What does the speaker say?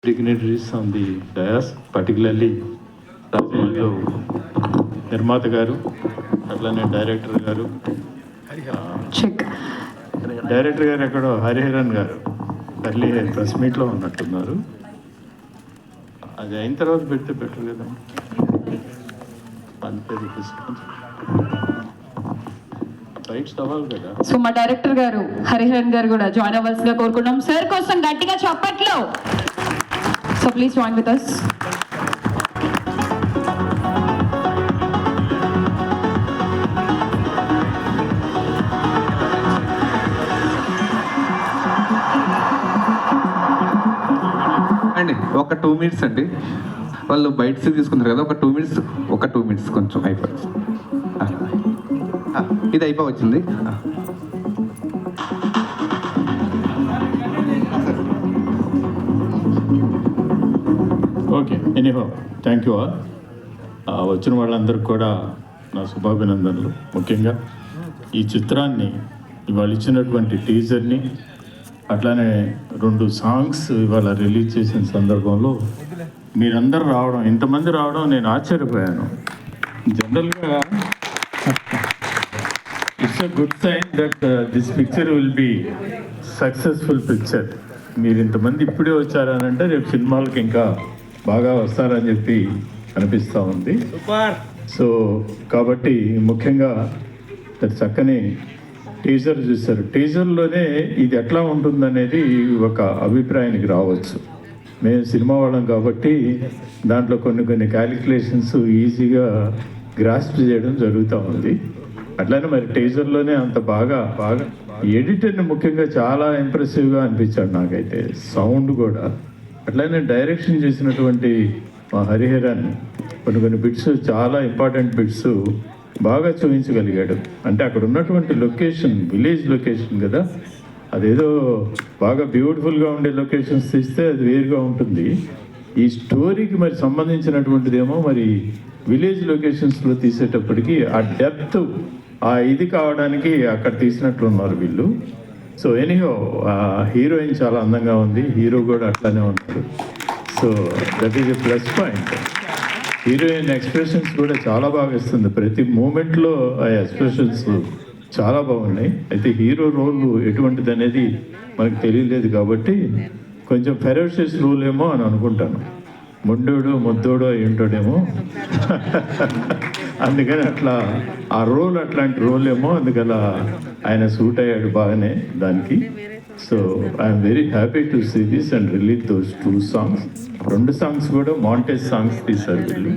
dignitaries on the dais, particularly Rajamouli నిర్మాత గారు, అట్లానే డైరెక్టర్ గారు, డైరెక్టర్ గారు ఎక్కడో హరిహరన్ గారు ఎర్లీ ప్రెస్ మీట్లో ఉన్నట్టున్నారు. అది అయిన తర్వాత పెడితే బెటర్ కదా, అంతే రైట్స్ అవ్వాలి కదా. సో మా డైరెక్టర్ గారు హరిహరన్ గారు కూడా జాయిన్ అవ్వాల్సిందిగా కోరుకున్నాం. సార్ కోసం గట్టిగా చప్పట్లు. So please join with us. అండి ఒక 2 minutes అండి, వాళ్ళు బయట తీసుకున్నారు కదా, ఒక 2 minutes కొంచెం అయిపోయింది. ఇది అయిపోవచ్చింది. Okay, anyhow thank you all. వచ్చిన వాళ్ళందరికీ కూడా నా శుభాభినందనలు. ముఖ్యంగా ఈ చిత్రాన్ని ఇవాళ ఇచ్చినటువంటి టీజర్ని, అట్లానే 2 సాంగ్స్ ఇవాళ రిలీజ్ చేసిన సందర్భంలో మీరందరూ రావడం, ఇంతమంది రావడం నేను ఆశ్చర్యపోయాను. జనరల్గా it's a good sign that this picture will be successful picture. మీరు ఇంతమంది ఇప్పుడే వచ్చారనంటే రేపు సినిమాలకి ఇంకా బాగా వస్తారని చెప్పి అనిపిస్తూ ఉంది. సో కాబట్టి ముఖ్యంగా చక్కని టీజర్ చూస్తారు. టీజర్లోనే ఇది ఎట్లా ఉంటుందనేది ఒక అభిప్రాయానికి రావచ్చు. మేము సినిమా వాళ్ళం కాబట్టి దాంట్లో కొన్ని క్యాలిక్యులేషన్స్ ఈజీగా గ్రాస్ప్ చేయడం జరుగుతూ ఉంది. అట్లానే మరి టీజర్లోనే అంత బాగా ఎడిటర్ని ముఖ్యంగా చాలా ఇంప్రెసివ్గా అనిపించాడు నాకైతే. సౌండ్ కూడా అట్లానే డైరెక్షన్ చేసినటువంటి మా హరిహరన్ కొన్ని బిట్స్, చాలా ఇంపార్టెంట్ బిట్స్ బాగా చూపించగలిగాడు. అంటే అక్కడ ఉన్నటువంటి లొకేషన్ విలేజ్ లొకేషన్ కదా, అదేదో బాగా బ్యూటిఫుల్గా ఉండే లొకేషన్స్ తీస్తే అది వేరుగా ఉంటుంది. ఈ స్టోరీకి మరి సంబంధించినటువంటిదేమో మరి విలేజ్ లొకేషన్స్లో తీసేటప్పటికి ఆ డెప్త్, ఆ ఇది కావడానికి అక్కడ తీసినట్లున్నారు వీళ్ళు. సో ఎనీహో హీరోయిన్ చాలా అందంగా ఉంది, హీరో కూడా అట్లానే ఉన్నాడు. So that is a plus point. Heroine expressions కూడా చాలా బాగా ఇస్తుంది. ప్రతి మూమెంట్లో ఆ ఎక్స్ప్రెషన్స్ చాలా బాగున్నాయి. అయితే హీరో రోల్ ఎటువంటిది అనేది మనకు తెలియలేదు కాబట్టి కొంచెం ఫెరోషియస్ రోల్ ఏమో అని అనుకుంటాను. మొండోడు ముద్దోడు ఏంటోడేమో అందుకని అట్లా ఆ రోల్ అట్లాంటి రోల్ ఏమో, అందుకలా ఆయన సూట్ అయ్యాడు బాగానే దానికి. So I'm very happy to see this and release those 2 songs. 2 songs కూడా మాంటేజ్ సాంగ్స్ తీశారు వీళ్ళు.